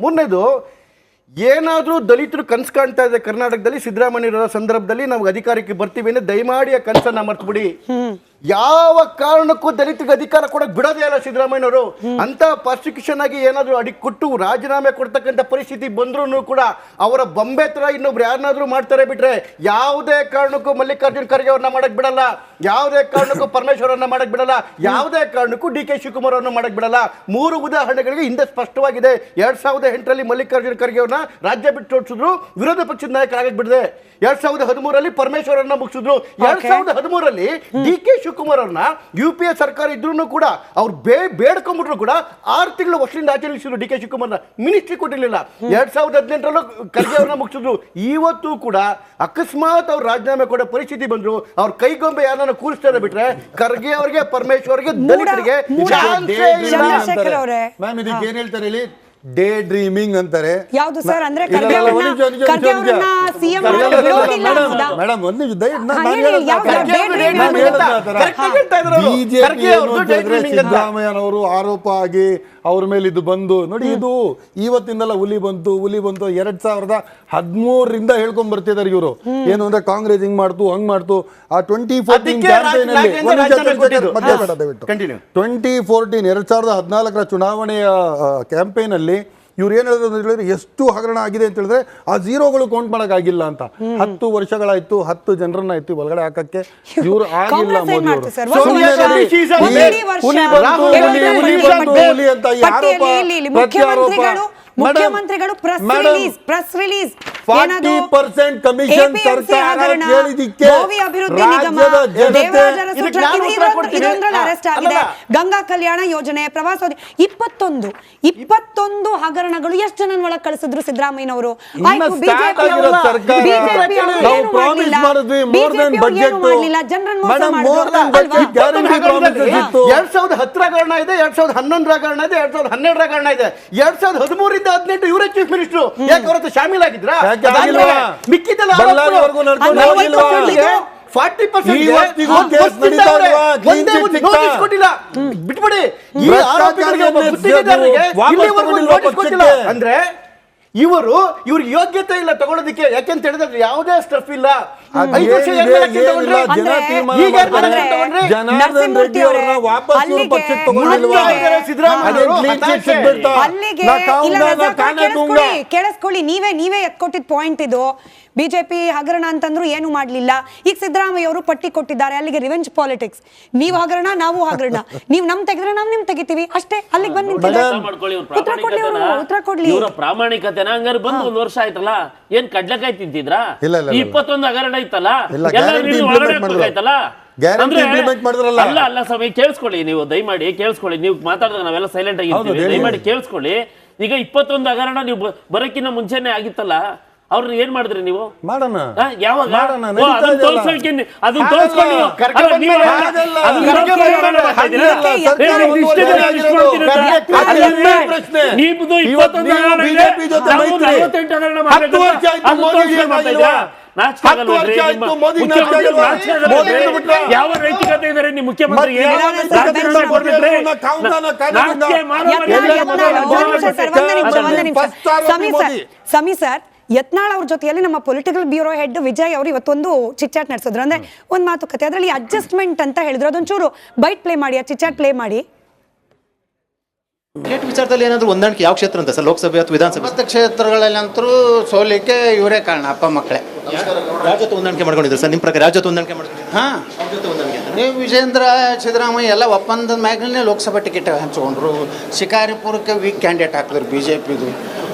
ಮೂರನೇದು ಏನಾದರೂ ದಲಿತರು ಕನಸು ಕಾಣ್ತಾ ಇದೆ ಕರ್ನಾಟಕದಲ್ಲಿ ಸಿದ್ದರಾಮಯ್ಯ ಸಂದರ್ಭದಲ್ಲಿ ನಾವು ಅಧಿಕಾರಕ್ಕೆ ಬರ್ತೀವಿ ಅಂದ್ರೆ ದಯಮಾಡಿ ಆ ಕನಸನ್ನ ಮರ್ತ್ಬಿಡಿ. ಯಾವ ಕಾರಣಕ್ಕೂ ದಲಿತರಿಗೆ ಅಧಿಕಾರ ಕೊಡಕ್ ಬಿಡೋದೇ ಇಲ್ಲ ಸಿದ್ದರಾಮಯ್ಯನವರು. ಅಂತ ಪ್ರಾಸಿಕ್ಯೂಷನ್ ಆಗಿ ಏನಾದ್ರು ಅಡಿ ಕೊಟ್ಟು ರಾಜೀನಾಮೆ ಕೊಡ್ತಕ್ಕಂಥ ಪರಿಸ್ಥಿತಿ ಬಂದ್ರು ಕೂಡ ಅವರ ಬೊಂಬೆ ತರ ಇನ್ನೊಬ್ರು ಯಾರನ್ನಾದ್ರೂ ಮಾಡ್ತಾರೆ ಬಿಟ್ರೆ ಯಾವುದೇ ಕಾರಣಕ್ಕೂ ಮಲ್ಲಿಕಾರ್ಜುನ್ ಖರ್ಗೆ ಅವ್ರನ್ನ ಮಾಡಕ್ ಬಿಡಲ್ಲ, ಯಾವುದೇ ಕಾರಣಕ್ಕೂ ಪರಮೇಶ್ವರನ್ನ ಮಾಡಕ್ ಬಿಡಲ್ಲ, ಯಾವುದೇ ಕಾರಣಕ್ಕೂ ಡಿ.ಕೆ. ಶಿವಕುಮಾರ್ ಅವ್ರನ್ನ ಮಾಡಕ್ ಬಿಡಲ್ಲ. 3 ಉದಾಹರಣೆಗಳಿಗೆ ಹಿಂದೆ ಸ್ಪಷ್ಟವಾಗಿದೆ. 2008ರಲ್ಲಿ ಮಲ್ಲಿಕಾರ್ಜುನ್ ಖರ್ಗೆ ಅವ್ರನ್ನ ರಾಜ್ಯ ಬಿಟ್ಟು ಓಡಿಸಿದ್ರು, ವಿರೋಧ ಪಕ್ಷದ ನಾಯಕರಾಗಕ್ ಬಿಡದೆ. 2013ರಲ್ಲಿ ಪರಮೇಶ್ವರನ್ನ ಮುಗಿಸಿದ್ರು. 2013ರಲ್ಲಿ ಡಿ.ಕೆ. ಶಿವಕುಮಾರ್ ಅವ್ರನ್ನ UPA ಸರ್ಕಾರ ಇದ್ರೂ ಕೂಡ ಅವ್ರು ಬೇಡ್ಕೊಂಡ್ಬಿಟ್ರು ಕೂಡ 6 ತಿಂಗಳು ವರ್ಷದಿಂದ ಆಚೆ ನಿಲ್ಲಿಸಿದ್ರು. ಡಿ.ಕೆ. ಶಿವಕುಮಾರ್ನ ಮಿನಿಸ್ಟ್ರಿ ಕೊಟ್ಟಿರಲಿಲ್ಲ. 2018ರಲ್ಲೂ ಖರ್ಗೆ ಅವ್ರನ್ನ ಮುಗಿಸಿದ್ರು. ಇವತ್ತು ಕೂಡ ಅಕಸ್ಮಾತ್ ಅವ್ರು ರಾಜೀನಾಮೆ ಕೊಡೋ ಪರಿಸ್ಥಿತಿ ಬಂದ್ರು, ಅವ್ರ ಕೈಗೊಂಬೆ ಯಾರನ್ನ ಕೂರಿಸ್ತಾರೆ ಬಿಟ್ರೆ ಖರ್ಗೆ ಅವ್ರಿಗೆ, ಪರಮೇಶ್ವರ್ಗೆ, ದಲಿತರಿಗೆ ಮ್ಯಾಮ್ ಇದಕ್ಕೆ ಏನ್ ಹೇಳ್ತಾರೆ ಹೇಳಿ? ಡೇ ಡ್ರೀಮಿಂಗ್ ಅಂತಾರೆ. ಯಾವುದು ಸರ್? ಅಂದ್ರೆ ಮೇಡಮ್ ಒಂದು ಸಿದ್ದರಾಮಯ್ಯನವರು ಆರೋಪ ಆಗಿ ಅವ್ರ ಮೇಲೆ ಇದು ಬಂದು ನೋಡಿ, ಇದು ಇವತ್ತಿಂದಲ್ಲ ಹುಲಿ ಬಂತು 2013ರಿಂದ ಹೇಳ್ಕೊಂಡ್ ಬರ್ತಿದ್ದಾರೆ ಇವರು. ಏನು ಅಂದ್ರೆ ಕಾಂಗ್ರೆಸ್ ಹಿಂಗ್ ಮಾಡ್ತು ಹಂಗ್ ಮಾಡ್ತು. ಆ 2014 ಕ್ಯಾಂಪೇನ್ ಅಲ್ಲಿ 2014 ಚುನಾವಣೆಯ ಕ್ಯಾಂಪೇನ್ ಅಲ್ಲಿ ಇವ್ರು ಏನ್ ಹೇಳಿದ್ರೆ ಎಷ್ಟು ಹಗರಣ ಆಗಿದೆ ಅಂತ ಹೇಳಿದ್ರೆ ಆ ಝೀರೋಗಳು ಕೌಂಟ್ ಮಾಡಕ್ ಆಗಿಲ್ಲ ಅಂತ. 10 ವರ್ಷಗಳಾಯ್ತು, 10 ಜನರನ್ನ ಆಯ್ತು ಒಳಗಡೆ ಹಾಕಕ್ಕೆ ಇವ್ರು ಆಗಿಲ್ಲ. ಮೋದಿ ಅವರು ಅಂತ ಈ ಆರೋಪ ಪ್ರತ್ಯಾರೋಪ. ಮುಖ್ಯಮಂತ್ರಿಗಳು ಪ್ರೆಸ್ ರಿಲೀಸ್ 40% ಕಮಿಷನ್ ಸರ್ಕಾರ ಕೇಳಿದಕ್ಕೆ ರಾಜ್ಯದ ಜನತೆ ಅರೆಸ್ಟ್ ಆಗಿದೆ. ಗಂಗಾ ಕಲ್ಯಾಣ ಯೋಜನೆ, ಪ್ರವಾಸೋದ್ಯಮ 21 ಹಗರಣಗಳು ಎಷ್ಟು ಜನ ಒಳಗೆ ಕಳಿಸಿದ್ರು ಸಿದ್ದರಾಮಯ್ಯನವರು. ಜನರನ್ನು ಮೋಸ ಮಾಡಿದ್ರು. 2010 ಹಗರಣ ಇದೆ, 2011 ಹಗರಣ ಇದೆ, 2012 ಹಗರಣ ಇದೆ, 2013 18 ಇವರೇ ಚೀಫ್ ಮಿನಿಸ್ಟರ್. ಯಾಕೆ ಅವರ ಶಾಮೀಲಾಗಿದ್ರಾ? ಮಿಕ್ಕಿದೆಲ್ಲ 40% ಬಿಟ್ಬಿಡಿ. ಅಂದ್ರೆ ಇವ್ರಿಗೆ ಯೋಗ್ಯತೆ ಇಲ್ಲ ತಗೊಳ್ಳೋದಕ್ಕೆ. ಯಾಕೆಂತ ಹೇಳಿದ್ರೆ ಯಾವುದೇ ಸ್ಟಫ್ ಇಲ್ಲ. ಕೇಳಿಸ್ಕೊಳ್ಳಿ, ನೀವೇ ಎತ್ಕೊಟ್ಟಿದ್ ಪಾಯಿಂಟ್ ಇದು. ಬಿಜೆಪಿ ಹಗರಣ ಅಂತಂದ್ರು ಏನು ಮಾಡ್ಲಿಲ್ಲ. ಈಗ ಸಿದ್ದರಾಮಯ್ಯ ಅವರು ಪಟ್ಟಿ ಕೊಟ್ಟಿದ್ದಾರೆ, ಅಲ್ಲಿಗೆ ರಿವೆಂಜ್ ಪಾಲಿಟಿಕ್ಸ್. ನೀವು ಹಗರಣ, ನಾವು ಹಗರಣ, ನೀವು ನಮ್ ತೆಗೆದ್ರೆ ನಾವು ನಿಮ್ ತೆಗಿತೀವಿ ಅಷ್ಟೇ. ಅಲ್ಲಿಗೆ ಬಂದು ಉತ್ತರ ಕೊಡ್ಲಿ. ಪ್ರಾಮಾಣಿಕತೆನ ಹಂಗಾರೆ ಬಂದು 1 ವರ್ಷ ಆಯ್ತಲ್ಲ, ಏನ್ ಕಡ್ಲೆಕಾಯಿ ತಿಂತಿದ್ರಾ? 21 ಹಗರಣ ಐತಲ್ಲ, ಅಲ್ಲ ಸಮಯ ಕೇಳಿಸ್ಕೊಳ್ಳಿ. ನೀವು ದಯಮಾಡಿ ಕೇಳಿಸ್ಕೊಳ್ಳಿ. ನೀವು ಮಾತಾಡಿದ್ರೆ ನಾವೆಲ್ಲ ಸೈಲೆಂಟ್ ಆಗಿರ್ತೀವಿ. ದಯಮಾಡಿ ಕೇಳಿಸ್ಕೊಳ್ಳಿ. ಈಗ 21 ಹಗರಣ ನೀವು ಬರಕ್ಕಿನ್ನ ಮುಂಚೆನೆ ಆಗಿತ್ತಲ್ಲ, ಅವ್ರನ್ನ ಏನ್ ಮಾಡಿದ್ರಿ ನೀವು? ಮಾಡೋಣ ಯಾವಾಗ? ಯಾವ ನೈತಿಕತೆ ಇದಾರೆ ನಿಮ್ಮ ಮುಖ್ಯಮಂತ್ರಿಗೆ? ಸಮಿ ಸರ್, ಯತ್ನಾಳ್ ಅವ್ರ ಜೊತೆಯಲ್ಲಿ ನಮ್ಮ ಪೊಲಿಟಿಕಲ್ ಬ್ಯೂರೋ ಹೆಡ್ ವಿಜಯ್ ಅವರು ಇವತ್ತೊಂದು ಚಿಟ್ಚಾಟ್ ನಡೆಸಿದ್ರು. ಅಂದ್ರೆ ಒಂದು ಮಾತುಕತೆ, ಅದರಲ್ಲಿ ಅಡ್ಜಸ್ಟ್ಮೆಂಟ್ ಅಂತ ಹೇಳಿದ್ರು. ಅದೊಂಚೂರು ಬೈಟ್ ಪ್ಲೇ ಮಾಡಿ, ಆ ಚಿಟ್ಚಾಟ್ ಪ್ಲೇ ಮಾಡಿ. ಟಿಕೆಟ್ ವಿಚಾರದಲ್ಲಿ ಏನಾದರೂ ಹೊಂದಾಣಿಕೆ ಯಾವ ಕ್ಷೇತ್ರ ಅಂತ ಸರ್? ಲೋಕಸಭೆ ಅಥವಾ ವಿಧಾನಸಭೆ ಕ್ಷೇತ್ರಗಳಲ್ಲಂತರೂ ಸೋಲಿಕ್ಕೆ ಇವರೇ ಕಾರಣ, ಅಪ್ಪ ಮಕ್ಕಳೇ. ರಾಜ್ಯದ ಹೊಂದಾಣಿಕೆ ಮಾಡ್ಕೊಂಡಿದ್ರು ಸರ್? ನಿಮ್ಮ ಪ್ರಕಾರ ರಾಜ್ಯದ ಹೊಂದಾಣಿಕೆ ಮಾಡ್ಕೊಂಡಿದ್ರು? ಹಾಂ, ನೀವು ವಿಜೇಂದ್ರ ಸಿದ್ದರಾಮಯ್ಯ ಎಲ್ಲ ಒಪ್ಪಂದದ ಮ್ಯಾಗಲೇ ಲೋಕಸಭಾ ಟಿಕೆಟ್ ಹಂಚ್ಕೊಂಡ್ರು. ಶಿಕಾರಿಪುರಕ್ಕೆ ವೀಕ್ ಕ್ಯಾಂಡಿಡೇಟ್ ಹಾಕಿದ್ರು ಬಿಜೆಪಿದು.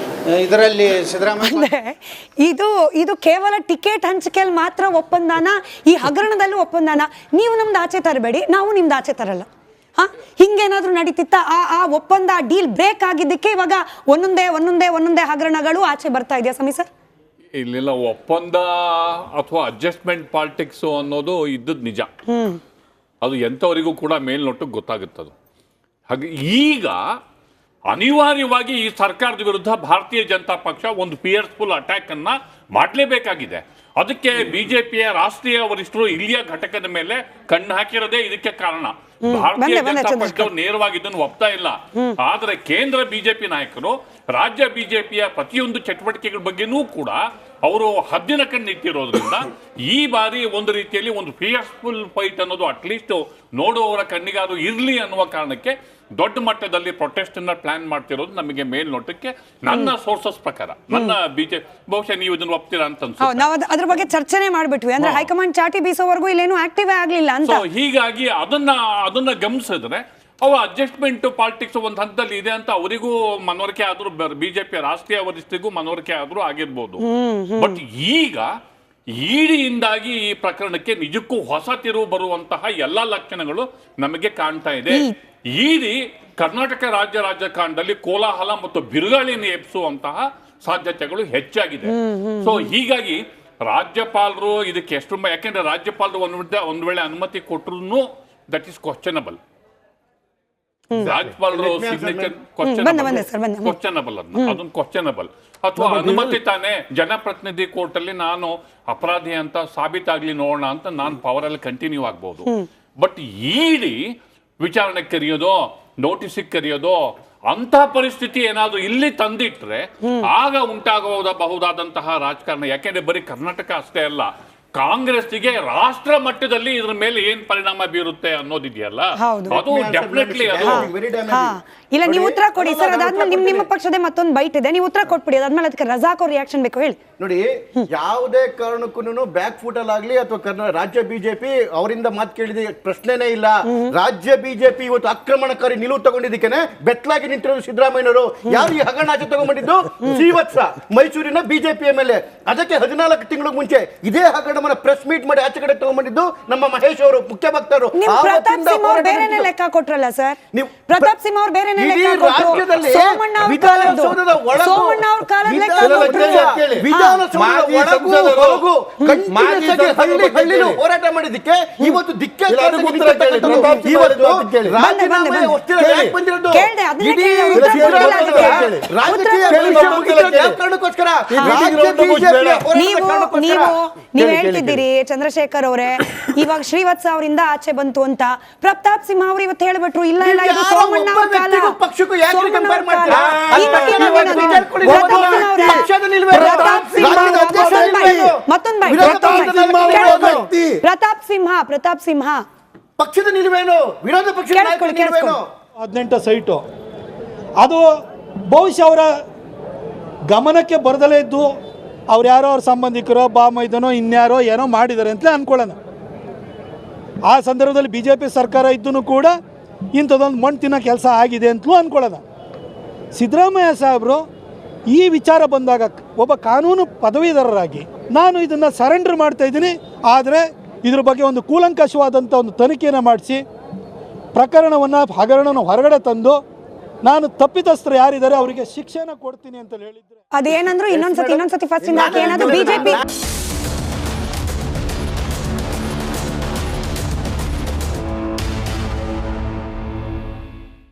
ಇದರಲ್ಲಿ ಸಿದ್ದರಾಮಯ್ಯ ಇದು ಕೇವಲ ಟಿಕೆಟ್ ಹಂಚಿಕೆಯಲ್ಲಿ ಮಾತ್ರ ಒಪ್ಪಂದನ, ಈ ಹಗರಣದಲ್ಲೂ ಒಪ್ಪಂದನ. ನೀವು ನಮ್ದು ಆಚೆ ತರಬೇಡಿ, ನಾವು ನಿಮ್ದು ಆಚೆ ತರಲ್ಲ. ಹಿಂಗೇನಾದ್ರೂ ನಡೀತಿತ್ತ? ಆ ಒಪ್ಪಂದ, ಡೀಲ್ ಬ್ರೇಕ್ ಆಗಿದ್ದಕ್ಕೆ ಇವಾಗ ಒಂದೊಂದೇ ಹಗರಣಗಳು ಆಚೆ ಬರ್ತಾ ಇದೆಯಾ ಸಮಿ ಸರ್? ಇಲ್ಲಿಲ್ಲ, ಒಪ್ಪಂದ ಅಥವಾ ಅಡ್ಜಸ್ಟ್ಮೆಂಟ್ ಪಾಲಿಟಿಕ್ಸ್ ಅನ್ನೋದು ಇದ್ದದ್ದು ನಿಜ. ಅದು ಎಂಥವರಿಗೂ ಕೂಡ ಮೇಲ್ನೋಟಕ್ಕೆ ಗೊತ್ತಾಗುತ್ತದು. ಹಾಗೆ ಈಗ ಅನಿವಾರ್ಯವಾಗಿ ಈ ಸರ್ಕಾರದ ವಿರುದ್ಧ ಭಾರತೀಯ ಜನತಾ ಪಕ್ಷ ಒಂದು ಫಿಯರ್ಸ್ಫುಲ್ ಅಟ್ಯಾಕ್ ಅನ್ನ ಮಾಡಲೇಬೇಕಾಗಿದೆ. ಅದಕ್ಕೆ ಬಿಜೆಪಿಯ ರಾಷ್ಟ್ರೀಯ ವರಿಷ್ಠರು ಇಲ್ಲಿಯ ಘಟಕದ ಮೇಲೆ ಕಣ್ಣು ಹಾಕಿರೋದೇ ಇದಕ್ಕೆ ಕಾರಣ. ಭಾರತೀಯ ಜನತಾ ಪಕ್ಷದವರು ನೇರವಾಗಿ ಇದನ್ನು ಒಪ್ತಾ ಇಲ್ಲ. ಆದ್ರೆ ಕೇಂದ್ರ ಬಿಜೆಪಿ ನಾಯಕರು ರಾಜ್ಯ ಬಿಜೆಪಿಯ ಪ್ರತಿಯೊಂದು ಚಟುವಟಿಕೆಗಳ ಬಗ್ಗೆನೂ ಕೂಡ ಅವರು ಹದ್ದಿನ ಕಣ್ಣಿಟ್ಟಿರೋದ್ರಿಂದ ಈ ಬಾರಿ ಒಂದು ರೀತಿಯಲ್ಲಿ ಒಂದು ಫಿಯರ್ಫುಲ್ ಫೈಟ್ ಅನ್ನೋದು ಅಟ್ಲೀಸ್ಟ್ ನೋಡುವವರ ಕಣ್ಣಿಗಾದ್ರು ಇರ್ಲಿ ಅನ್ನುವ ಕಾರಣಕ್ಕೆ ದೊಡ್ಡ ಮಟ್ಟದಲ್ಲಿ ಪ್ರೊಟೆಸ್ಟ್ ಅನ್ನ ಪ್ಲಾನ್ ಮಾಡ್ತಿರೋದು ನಮಗೆ ಮೇಲ್ನೋಟಕ್ಕೆ ನನ್ನ ಸೋರ್ಸಸ್ ಪ್ರಕಾರ. ನನ್ನ ಬಿಜೆಪಿ ಬಹುಶಃ ನೀವು ಇದನ್ನು ಒಪ್ತೀರಾ ಅಂತ ಅನ್ಸುತ್ತೆ. ನಾವು ಅದ್ರ ಬಗ್ಗೆ ಚರ್ಚೆನೆ ಮಾಡ್ಬಿಟ್ವಿ. ಅಂದ್ರೆ ಹೈಕಮಾಂಡ್ ಚಾಟಿ ಬೀಸೋವರೆಗೂ ಇಲ್ಲೇನು ಆಕ್ಟಿವ್ ಆಗ್ಲಿಲ್ಲ ಅಂತ. ಹೀಗಾಗಿ ಅದನ್ನ ಗಮನಿಸಿದ್ರೆ ಅವ ಅಡ್ಜಸ್ಟ್ಮೆಂಟ್ ಪಾಲಿಟಿಕ್ಸ್ ಒಂದು ಹಂತದಲ್ಲಿ ಇದೆ ಅಂತ ಅವರಿಗೂ ಮನವರಿಕೆ ಆದ್ರೂ, ಬಿಜೆಪಿ ರಾಷ್ಟ್ರೀಯ ವರಿಷ್ಠರಿಗೂ ಮನವರಿಕೆ ಆದ್ರೂ ಆಗಿರ್ಬೋದು. ಬಟ್ ಈಗ ಇಡಿಯಿಂದಾಗಿ ಈ ಪ್ರಕರಣಕ್ಕೆ ನಿಜಕ್ಕೂ ಹೊಸ ತಿರುವು ಬರುವಂತಹ ಎಲ್ಲಾ ಲಕ್ಷಣಗಳು ನಮಗೆ ಕಾಣ್ತಾ ಇದೆ. ಇಡಿ ಕರ್ನಾಟಕ ರಾಜಕಾರಣದಲ್ಲಿ ಕೋಲಾಹಲ ಮತ್ತು ಬಿರುಗಾಳಿಯನ್ನು ಎಬ್ಬಿಸುವಂತಹ ಸಾಧ್ಯತೆಗಳು ಹೆಚ್ಚಾಗಿದೆ. ಸೊ ಹೀಗಾಗಿ ರಾಜ್ಯಪಾಲರು ಇದಕ್ಕೆ ಎಷ್ಟು, ಯಾಕೆಂದ್ರೆ ರಾಜ್ಯಪಾಲರು ಒಂದು ವೇಳೆ ಅನುಮತಿ ಕೊಟ್ಟರು ದಟ್ ಈಸ್ ಕ್ವಶನಬಲ್. ರಾಜ್ಯಪಾಲರು ಸಿಗ್ನೇಚರ್ ಕ್ವಶನಬಲ್ ಅದೊಂದು ಕ್ವಶನಬಲ್. ಅಥವಾ ಅನುಮತಿ ತಾನೇ ಜನಪ್ರತಿನಿಧಿ ಕೋರ್ಟ್ ಅಲ್ಲಿ ನಾನು ಅಪರಾಧಿ ಅಂತ ಸಾಬೀತಾಗ್ಲಿ ನೋಡೋಣ ಅಂತ ನಾನು ಪವರ್ ಅಲ್ಲಿ ಕಂಟಿನ್ಯೂ ಆಗ್ಬಹುದು. ಬಟ್ ಇಡಿ ವಿಚಾರಣೆ ಕರೆಯೋದು, ನೋಟಿಸಿಗೆ ಕರೆಯೋದು, ಅಂತ ಪರಿಸ್ಥಿತಿ ಏನಾದ್ರು ಇಲ್ಲಿ ತಂದಿಟ್ರೆ ಆಗ ಉಂಟಾಗಬಹುದಾದಂತಹ ರಾಜಕಾರಣ. ಯಾಕೆಂದ್ರೆ ಬರೀ ಕರ್ನಾಟಕ ಅಷ್ಟೇ ಅಲ್ಲ, ಕಾಂಗ್ರೆಸ್ಗೆ ರಾಷ್ಟ್ರ ಮಟ್ಟದಲ್ಲಿ ಇದ್ರ ಮೇಲೆ ಏನ್ ಪರಿಣಾಮ ಬೀರುತ್ತೆ ಅನ್ನೋದಿದೆಯಲ್ಲ, ಅದು ಡೆಫಿನೆಟ್ಲಿ ಅದು. ಇಲ್ಲ, ನೀವು ಉತ್ತರ ಕೊಡಿ ಸರ್. ಅದಾದ್ಮೇಲೆ ನಿಮ್ಮ ಪಕ್ಷದ ಮತ್ತೊಂದು ಬೈಟ್ ಇದೆ, ನೀವು ಉತ್ತರ ಕೊಟ್ಬಿಡಿ. ಅದಾದ್ಮೇಲೆ ಅದಕ್ಕೆ ರಜಾಕ್ ಅವ್ರ ರಿಯಾಕ್ಷನ್ ಬೇಕು, ಹೇಳಿ. ನೋಡಿ, ಯಾವುದೇ ಕಾರಣಕ್ಕೂ ಬ್ಯಾಕ್ ಫುಟ್ ಅಲ್ಲಿ ಆಗ್ಲಿ ಅಥವಾ ರಾಜ್ಯ ಬಿಜೆಪಿ ಅವರಿಂದ ಮಾತು ಕೇಳಿದ ಪ್ರಶ್ನೆನೇ ಇಲ್ಲ. ರಾಜ್ಯ ಬಿಜೆಪಿ ಇವತ್ತು ಆಕ್ರಮಣಕಾರಿ ನಿಲುವು ತಗೊಂಡಿದ್ದಕ್ಕೆ ಬೆತ್ತಲಾಗಿ ನಿಂತಿರೋದು ಸಿದ್ದರಾಮಯ್ಯನವರು. ಯಾರು ಈ ಹಗರಣಾಚೆ ತಗೊಂಡ್ಬಂದಿದ್ದು? ಶ್ರೀವತ್ಸ, ಮೈಸೂರಿನ ಬಿಜೆಪಿ ಎಮ್ಎಲ್ಎ. ಅದಕ್ಕೆ 14 ತಿಂಗಳ ಮುಂಚೆ ಇದೇ ಹಗರಣವನ್ನ ಪ್ರೆಸ್ ಮೀಟ್ ಮಾಡಿ ಆಚೆ ಕಡೆ ತಗೊಂಡ್ಬಂದಿದ್ದು ನಮ್ಮ ಮಹೇಶ್ ಅವರು, ಮುಖ್ಯ ಭಕ್ತರು. ಪ್ರತಾಪ್ ಸಿಂಹ ಅವ್ರು ಬೇರೆನೆ ಲೆಕ್ಕ ಕೊಟ್ರಲ್ಲ ಸರ್. ಪ್ರತಾಪ್ ಸಿಂಹ ಅವ್ರು ಬೇರೆನೆ ಲೆಕ್ಕ ಕೊಟ್ರು. ಸೋಮಣ್ಣ ಅವ್ರ ವಿಧಾನಸೌಧದ ಕಾಲದ ಲೆಕ್ಕ ಹೋರಾಟ ಮಾಡಿದ್ದಕ್ಕೆ ಇವತ್ತು ನೀವು ಹೇಳ್ತಿದ್ದೀರಿ ಚಂದ್ರಶೇಖರ್ ಅವರೇ, ಇವಾಗ ಶ್ರೀವತ್ಸ ಅವರಿಂದ ಆಚೆ ಬಂತು ಅಂತ. ಪ್ರತಾಪ್ ಸಿಂಹ ಅವರು ಇವತ್ತು ಹೇಳ್ಬಿಟ್ರು ಇಲ್ಲ ಇಲ್ಲ ಇದು ಸೋಮಣ್ಣ ಅವ್ರ ಕಾಲ. ಪ್ರತಾಪ್ ಸಿಂಹ ಪಕ್ಷದ ನಿಲುವೇನು, ವಿರೋಧ ಪಕ್ಷದ ನಿಲುವೇನು? 18 ಸೈಟು ಅದು ಬಹುಶಃ ಅವರ ಗಮನಕ್ಕೆ ಬರದಲೇ ಇದ್ದು ಅವ್ರು ಯಾರೋ ಅವ್ರ ಸಂಬಂಧಿಕರೋ ಬಾಮೈದನೋ ಇನ್ಯಾರೋ ಏನೋ ಮಾಡಿದ್ದಾರೆ ಅಂತಲೇ ಅಂದ್ಕೊಳ್ಳೋಣ. ಆ ಸಂದರ್ಭದಲ್ಲಿ BJP ಸರ್ಕಾರ ಇದ್ದೂ ಕೂಡ ಇಂಥದ್ದೊಂದು ಮಣ್ಣು ತಿನ್ನೋ ಕೆಲಸ ಆಗಿದೆ ಅಂತಲೂ ಅಂದ್ಕೊಳ್ಳೋಣ. ಸಿದ್ದರಾಮಯ್ಯ ಸಾಹೇಬರು ಈ ವಿಚಾರ ಬಂದಾಗ ಒಬ್ಬ ಕಾನೂನು ಪದವೀಧರರಾಗಿ ನಾನು ಇದನ್ನು ಸರೆಂಡರ್ ಮಾಡ್ತಾ ಇದ್ದೀನಿ, ಆದರೆ ಇದ್ರ ಬಗ್ಗೆ ಒಂದು ಕೂಲಂಕಷವಾದಂಥ ಒಂದು ತನಿಖೆಯನ್ನು ಮಾಡಿಸಿ ಪ್ರಕರಣವನ್ನು ಹಗರಣವನ್ನು ಹೊರಗಡೆ ತಂದು ನಾನು ತಪ್ಪಿತಸ್ಥರು ಯಾರಿದ್ದಾರೆ ಅವರಿಗೆ ಶಿಕ್ಷೆನ ಕೊಡ್ತೀನಿ ಅಂತ ಹೇಳಿದ್ರೆ ಅದೇನಂದ್ರು ಇನ್ನೊಂದ್ಸತಿ ಫಸ್ಟ್ ಏನಾದ್ರು ಬಿಜೆಪಿ